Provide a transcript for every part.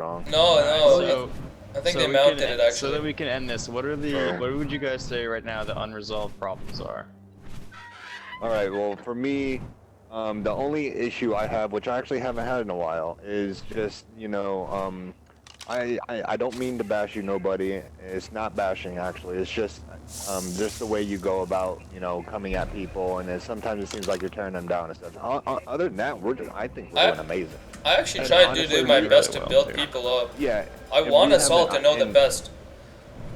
wrong. No, So, I think so they we mounted can it end, so that actually. we can end this. What would you guys say right now the unresolved problems are? All right. Well, for me, the only issue I have, which I actually haven't had in a while, is just I don't mean to bash you, nobody. It's not bashing actually. It's just the way you go about coming at people, and sometimes it seems like you're tearing them down and stuff. Other than that, I think we're I doing amazing. I actually And try to do honestly, my we best really to well, build too. people up. yeah, I and we want us all haven't to know the best.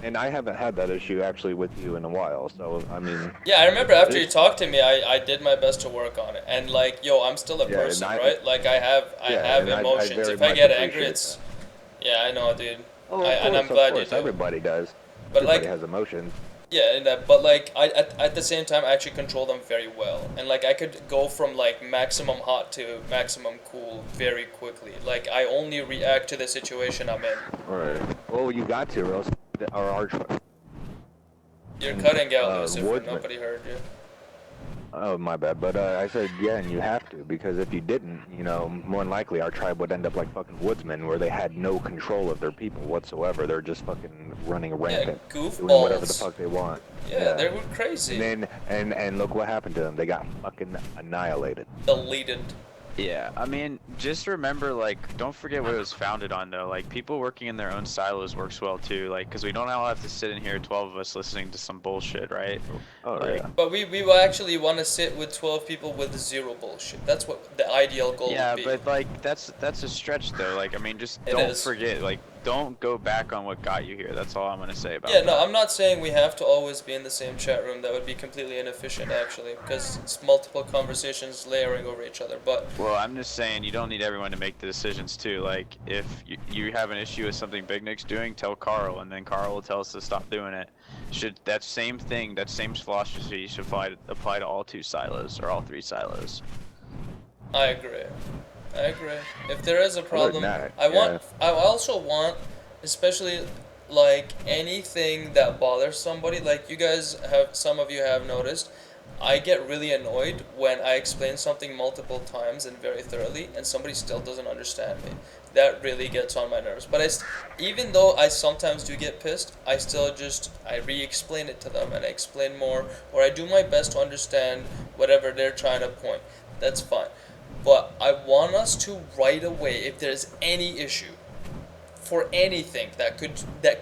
and I haven't had that issue actually with you in a while. So I mean, Yeah, I remember after you it's talked to me, I did my best to work on it. And like, yo, I'm still a yeah, and person, right? Like I yeah, have and I emotions. very If I much get angry, appreciate it's that. yeah, I know, dude. Oh, And I'm of glad you course, do. everybody does. But Everybody like, has emotions. yeah, and that, but like at the same time I actually control them very well. And like I could go from like maximum hot to maximum cool very quickly. Like I only react to the situation I'm in. All right. Well, you got to, or else our arch You're cutting out, Lucifer. woodsman. Nobody heard you. Oh, my bad. But I said, yeah, and you have to, because if you didn't, more than likely our tribe would end up like fucking woodsmen, where they had no control of their people whatsoever. They're just fucking running rampant, doing whatever the Goofballs. fuck they want. Yeah, they were crazy. And then, and look what happened to them. They got fucking annihilated. Deleted. Yeah, I mean, just remember, like, don't forget what it was founded on, though. Like, people working in their own silos works well, too. Like, because we don't all have to sit in here, 12 of us, listening to some bullshit, right? Oh, Like, yeah. But we will actually want to sit with 12 people with zero bullshit. That's what the ideal goal yeah, would be. but, like, that's a stretch, though. Like, I mean, just It don't is. forget, like, don't go back on what got you here. That's all I'm going to say about Yeah, that. no, I'm not saying we have to always be in the same chat room. That would be completely inefficient, actually, because it's multiple conversations layering over each other. But Well, I'm just saying you don't need everyone to make the decisions too. Like, if you have an issue with something Big Nick's doing, tell Carl, and then Carl will tell us to stop doing it. That same thing, that same philosophy should apply to all two silos or all three silos. I agree. I agree. If there is a problem, that, I also want, especially like anything that bothers somebody. Like you guys have, some of you have noticed, I get really annoyed when I explain something multiple times and very thoroughly, and somebody still doesn't understand me. That really gets on my nerves. But even though I sometimes do get pissed, I still I re-explain it to them and I explain more, or I do my best to understand whatever they're trying to point. That's fine. But I want us to right away, if there's any issue, for anything that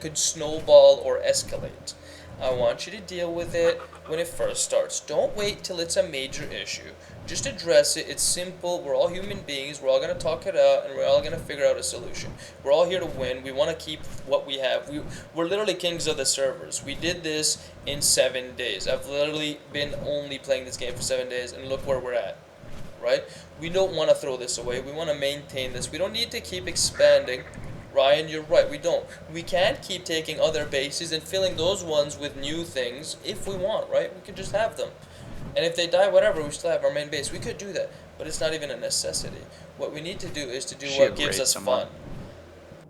could snowball or escalate, I want you to deal with it when it first starts. Don't wait till it's a major issue. Just address it. It's simple. We're all human beings. We're all going to talk it out, and we're all going to figure out a solution. We're all here to win. We want to keep what we have. We're literally kings of the servers. We did this in 7 days. I've literally been only playing this game for 7 days, and look where we're at. Right? We don't want to throw this away. We want to maintain this. We don't need to keep expanding. Ryan, you're right. We don't. We can't keep taking other bases and filling those ones with new things if we want, right? We could just have them. And if they die, whatever, we still have our main base. We could do that, but it's not even a necessity. What we need to do is to do what gives us fun.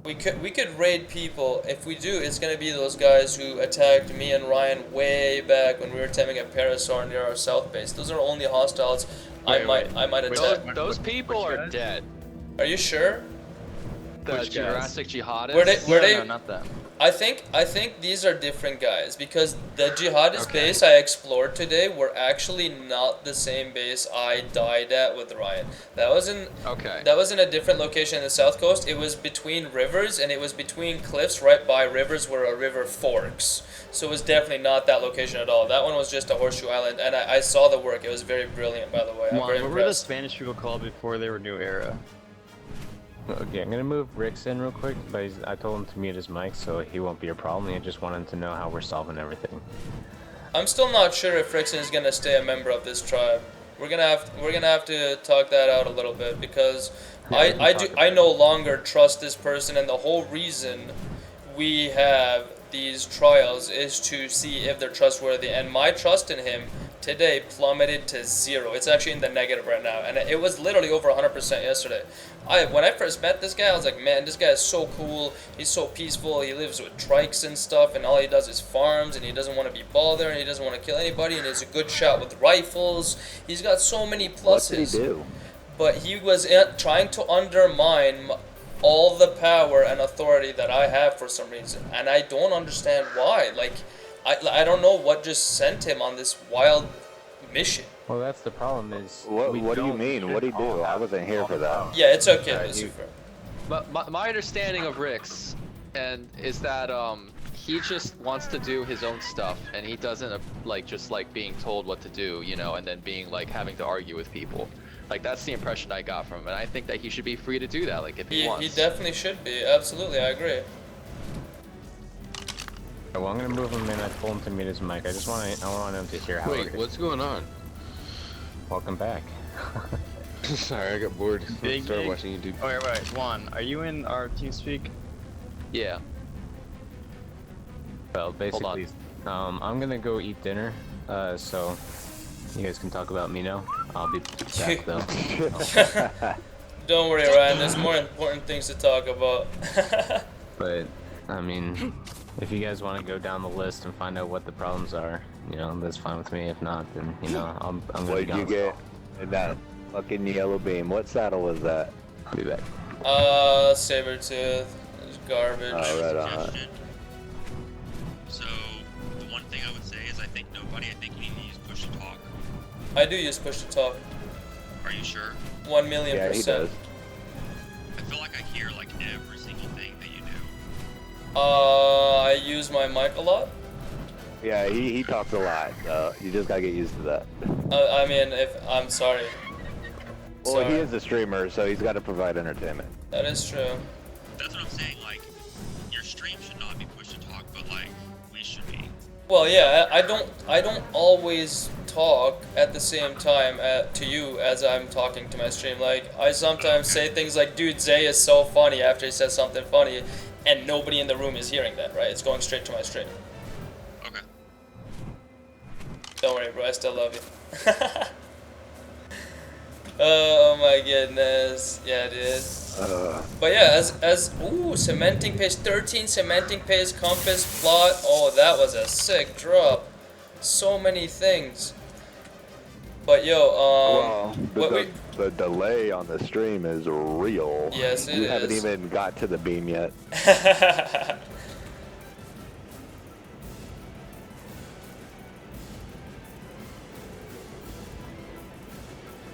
We could raid people. If we do, it's gonna be those guys who attacked me and Ryan way back when we were attempting a Parasaur near our south base. Those are only hostiles I might attack. Those people are dead. Are you sure? The Jurassic Jihadists? Were they? No, not them. I think these are different guys, because the jihadist base I explored today were actually not the same base I died at with Ryan. That was in a different location in the south coast. It was between rivers, and it was between cliffs right by rivers where a river forks. So it was definitely not that location at all. That one was just a horseshoe island, and I saw the work. It was very brilliant, by the way. I'm very What were the impressed. Spanish people called before they were New Era? Okay, I'm gonna move Rick's in real quick, but I told him to mute his mic, so he won't be a problem. I just wanted to know how we're solving everything. I'm still not sure if Rickson is gonna stay a member of this tribe. We're gonna have to talk that out a little bit, because I no longer trust this person, and the whole reason we have these trials is to see if they're trustworthy, and my trust in him today plummeted to 0. It's actually in the negative right now, and it was literally over 100% yesterday. When I first met this guy, I was like, man, this guy is so cool. He's so peaceful. He lives with trikes and stuff, and all he does is farms, and he doesn't want to be bothered, and he doesn't want to kill anybody, and he's a good shot with rifles. He's got so many pluses. What did he do? But he was trying to undermine all the power and authority that I have for some reason, and I don't understand why. Like, I don't know what just sent him on this wild mission. Well, that's the problem is. What we do you don't mean? What do you all do? I have wasn't here all for the that. power. Yeah, it's okay, Yeah, Lucifer. But my understanding of Rick's and is that he just wants to do his own stuff and he doesn't like just like being told what to do, you know, and then being like having to argue with people. Like that's the impression I got from him, and I think that he should be free to do that, like if he wants. He definitely should be. Absolutely, I agree. Well, I'm gonna move him in. I told him to mute his mic. I want him to hear how. Wait, what's going on? Welcome back. Sorry, I got bored. Big Started Dig? watching YouTube. Oh, wait, Juan, are you in our TeamSpeak? Yeah. Well, basically, I'm gonna go eat dinner. So you guys can talk about me now. I'll be back though. Don't worry, Ryan. There's more important things to talk about. But I mean, if you guys want to go down the list and find out what the problems are, you know, that's fine with me. If not, then you know, I'm gonna What be did gone. you get in that fucking yellow beam? What saddle was that? I'll be back. Sabertooth. It's garbage. Oh, right on. Suggestion. So, the one thing I would say is I think you need to use push to talk. I do use push to talk. Are you sure? 1,000,000%. Yeah, he does. I feel like I hear like every single thing that you do. I use my mic a lot. Yeah, he talks a lot, so you just gotta get used to that. I mean, I'm sorry. Well, Sorry. he is a streamer, so he's got to provide entertainment. That is true. That's what I'm saying. Like, your stream should not be push to talk, but like we should be. Well, yeah, I don't always talk at the same time to you as I'm talking to my stream. Like, I sometimes say things like, dude, Zay is so funny after he says something funny, and nobody in the room is hearing that, right? It's going straight to my stream. Okay. Don't worry, bro, I still love you. Oh my goodness. Yeah, dude. But yeah, cementing paste, 13 cementing paste, compass, plot. Oh, that was a sick drop. So many things. But yo, Well, what the delay on the stream is real. Yes, it You haven't is. even got to the beam yet.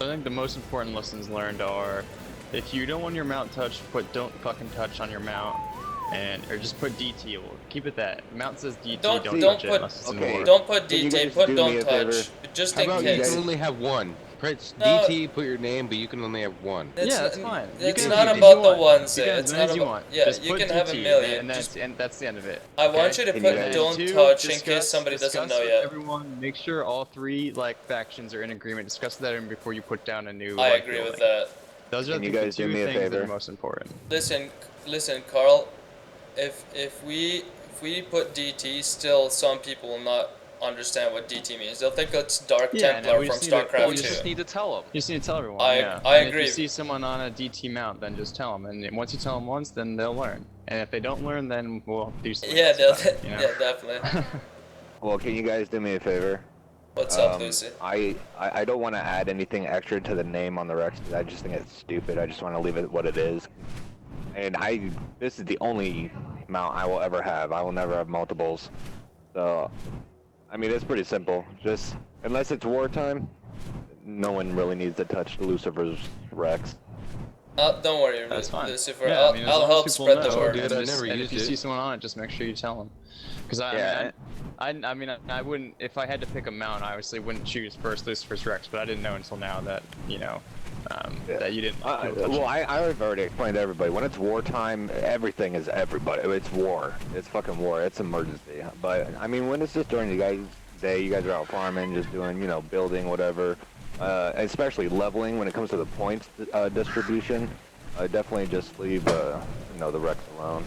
I think the most important lessons learned are, if you don't want your mount touched, put don't fucking touch on your mount, or just put DT. Or keep it that. Mount says DT. Don't touch it put- unless it's Okay. more. Don't put Can you DT, guys put do me don't a favor? touch. Just How in about you case. can only have one? Press No. DT, put your name, but you can only have one. It's Yeah, that's n- fine. You It's can not have as about many the as you want. ones. You can have It's as many not as you about. want. Yeah, Just you put can have a DT, million. and that's the end of it. I want okay? you to Can put you guys- don't Two, touch in discuss- case somebody doesn't discuss know with yet. Everyone, make sure all three factions are in agreement. Discuss that in before you put down a new. I like, agree with building. that. Those are Can the you guys two do me a things that favor? are most important. Listen, Carl. If we put DT, still some people will not understand what DT means. They'll think it's Dark Yeah, Templar no, we from just need to- Well, StarCraft you 2. just need to tell them. You just need to tell everyone. I yeah. agree. If you see someone on a DT mount, then just tell them. And once you tell them once, then they'll learn. And if they don't learn, then we'll do something. Yeah, else they'll, about it, you know? yeah, definitely. Well, can you guys do me a favor? What's up, Lucy? I don't want to add anything extra to the name on the Rex. I just think it's stupid. I just want to leave it what it is. And this is the only mount I will ever have. I will never have multiples. So, I mean, it's pretty simple. Just, unless it's wartime, no one really needs to touch Lucifer's Rex. Don't worry, That's fine. Lucifer. Yeah, I'll, I mean, as I'll long as help people spread know, the word. dude, and I just- never and used if you it. see someone on it, just make sure you tell them. Because Yeah. I mean, I wouldn't, if I had to pick a mount, I obviously wouldn't choose first Lucifer's Rex, but I didn't know until now that, you know, that you didn't. Well, I've already explained to everybody. When it's wartime, everything is everybody. It's war. It's fucking war. It's emergency. But, I mean, when it's just during you guys' day, you guys are out farming, just doing, you know, building, whatever. Especially leveling when it comes to the points distribution. Definitely just leave, you know, the Rex alone.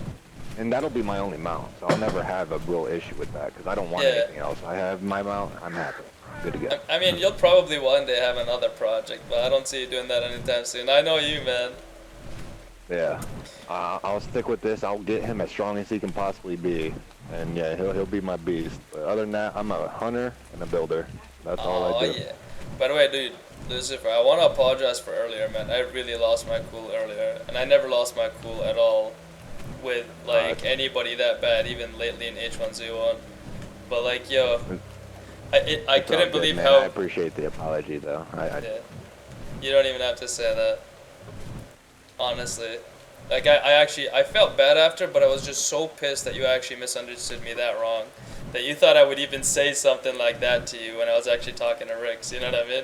And that'll be my only mount, so I'll never have a real issue with that, because I don't want Yeah. anything else. I have my mount, I'm happy. Good to go. I mean, you'll probably one day have another project, but I don't see you doing that anytime soon. I know you, man. Yeah. I'll stick with this. I'll get him as strong as he can possibly be. And yeah, he'll be my beast. But other than that, I'm a hunter and a builder. That's all Oh I do. yeah. By the way, dude, Lucifer, I want to apologize for earlier, man. I really lost my cool earlier, and I never lost my cool at all with like anybody that bad, even lately in H1Z1. But like, yo, I It's all couldn't good, believe man. how. I appreciate the apology, though. Yeah. You don't even have to say that. Honestly. Like, I felt bad after, but I was just so pissed that you actually misunderstood me that wrong. That you thought I would even say something like that to you when I was actually talking to Ricks, you know what I mean?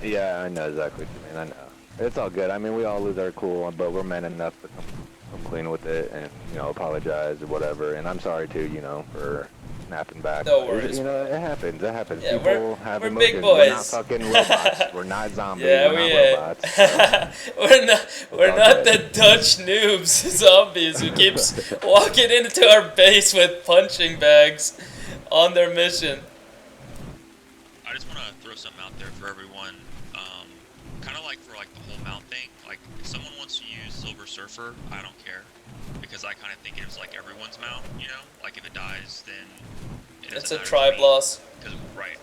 Yeah, I know exactly what you mean. I know. It's all good. I mean, we all lose our cool, but we're men enough to come clean with it and, you know, apologize or whatever. And I'm sorry, too, you know, for snapping back. No worries. You know, it happens. It happens. Yeah, People have we're emotions. big We're not boys. fucking robots. We're not zombies. Yeah, we're we not robots. So. we're all not good. the Dutch noobs zombies who keeps walking into our base with punching bags on their mission. I just want to throw something out there for everyone. Kind of like for like the whole mount thing. Like if someone wants to use Silver Surfer, I don't care, because I kind of think it's like everyone's mount. You know, like if it dies, then it It's doesn't a matter to tribe me, loss. 'cause- right.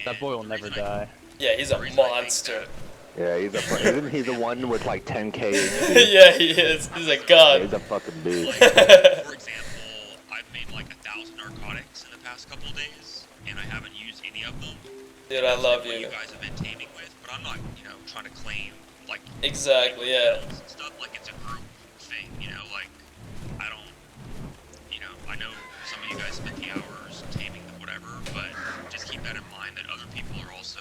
That boy will the never reason I- die. Yeah, he's a the reason I think monster. Yeah, isn't he the one with like 10k? Yeah, he is. He's a Yeah, god. he's a fucking beast. Like, for example, I've made like 1,000 narcotics in the past couple days, and I haven't used any of them. Dude, I love What you. guys have been taming with, but I'm not, you know, trying to claim like Exactly, yeah. kills and stuff. Like it's a group thing, you know. Like I don't, you know, I know some of you guys spent the hours taming them, whatever, but just keep that in mind that other people are also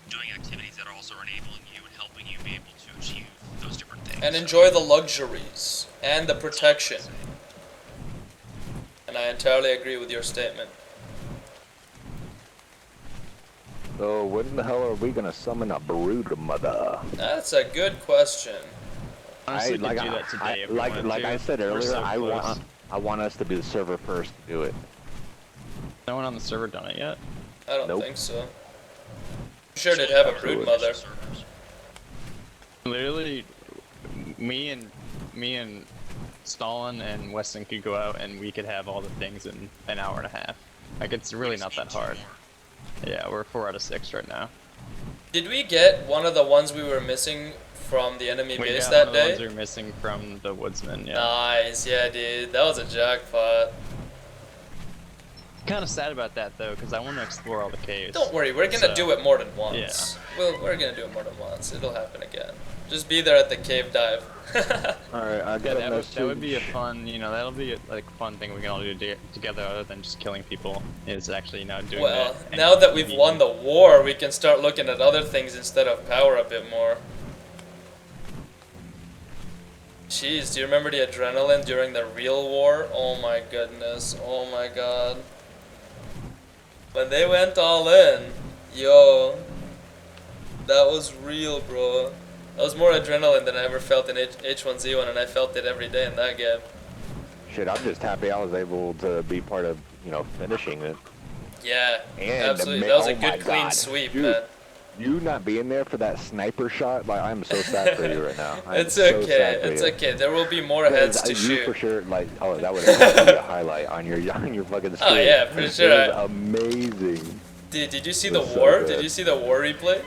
doing activities that are also enabling you and helping you be able to achieve those different things. And So, enjoy the luxuries and the protection. And I entirely agree with your statement. So when the hell are we gonna summon a brood mother? That's a good question. Honestly, we like, could do that today if we like wanted to. I said We're earlier, so I close. want us to be the server first to do it. No one on the server done it yet. I don't Nope. think so. I'm sure they'd have a brood mother. servers. Literally, me and Stalin and Weston could go out and we could have all the things in an hour and a half. Like it's really not that hard. Yeah, we're 4 out of 6 right now. Did we get one of the ones we were missing from the enemy We base got that one of the ones day? we were missing from the woodsman. Yeah. Nice, yeah, dude. That was a jackpot. Kind of sad about that though, because I want to explore all the caves. Don't worry, we're gonna So, do it more than once. We're gonna do it more than once. It'll happen again. Just be there at the cave dive. Alright, I Yeah, got a that message. would be a fun, you know, that'll be a like fun thing we can all do together other than just killing people. Is actually, you know, doing Well, that. and now that we've meeting- won the war, we can start looking at other things instead of power a bit more. Jeez, do you remember the adrenaline during the real war? Oh my goodness, oh my god. When they went all in, yo, that was real, bro. That was more adrenaline than I ever felt in H1Z1, and I felt it every day in that game. Shit, I'm just happy I was able to be part of, you know, finishing it. Yeah, And absolutely. That was a oh my good, clean God, sweep, dude, man. You not being there for that sniper shot, like I'm so sad for you right now. I'm It's so okay, sad for it's you. okay. There will be more heads to You shoot. for sure, like, oh, that would have been a highlight on your fucking screen. Oh, yeah, for It sure. was amazing. Did you see It the was so war? good. Did you see the war replay?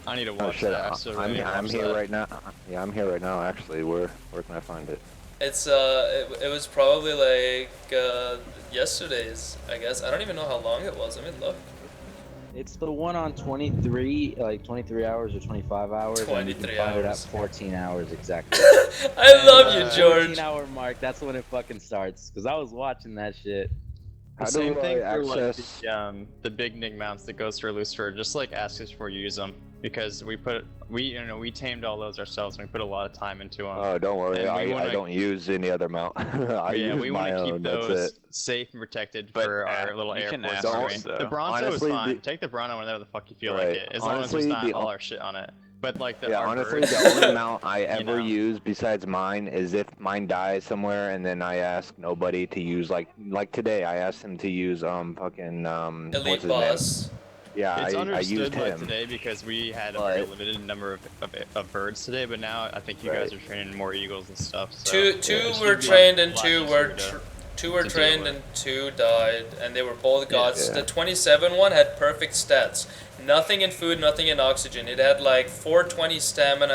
I need to Oh watch shit, that. So I'm really watch here that. right now. Yeah, I'm here right now. Actually, where can I find it? It's it was probably like yesterday's, I guess. I don't even know how long it was. Let me look. It's the one on 23, like 23 hours or 25 hours. and you can 23 find it at hours. 14 hours exactly. I love you, And, George. 14-hour mark. That's when it fucking starts. Cause I was watching that shit. How The do same thing I for like access? the big nig mounts that goes for Lucifer. Just like ask us before you use them, because we tamed all those ourselves and we put a lot of time into them. Oh, don't worry. And we I wanna- don't use any other mount. I yeah, use we my want to own. keep That's those it. safe and protected But, for our little you Air can Force ask Army. us, though. The Bronzo Honestly, is fine. the- Take the Bronzo whenever the fuck you feel Right. like it, as long as Honestly, there's not the- all our shit on it. But like the Yeah, our honestly, birds- the only mount I ever know. use besides mine is if mine dies somewhere, and then I ask nobody to use like today. I asked him to use fucking what's Elite his name? boss. Yeah, It's I understood used like him. today because we had a But- very limited number of birds today, but now I think you guys Right. are training more eagles and stuff. So Two it should were be trained a and lot two easier were to- 2 were to deal trained with. and 2 died, and they were both gods. Yeah. The 27 one had perfect stats. Nothing in food, nothing in oxygen. It had like 420 stamina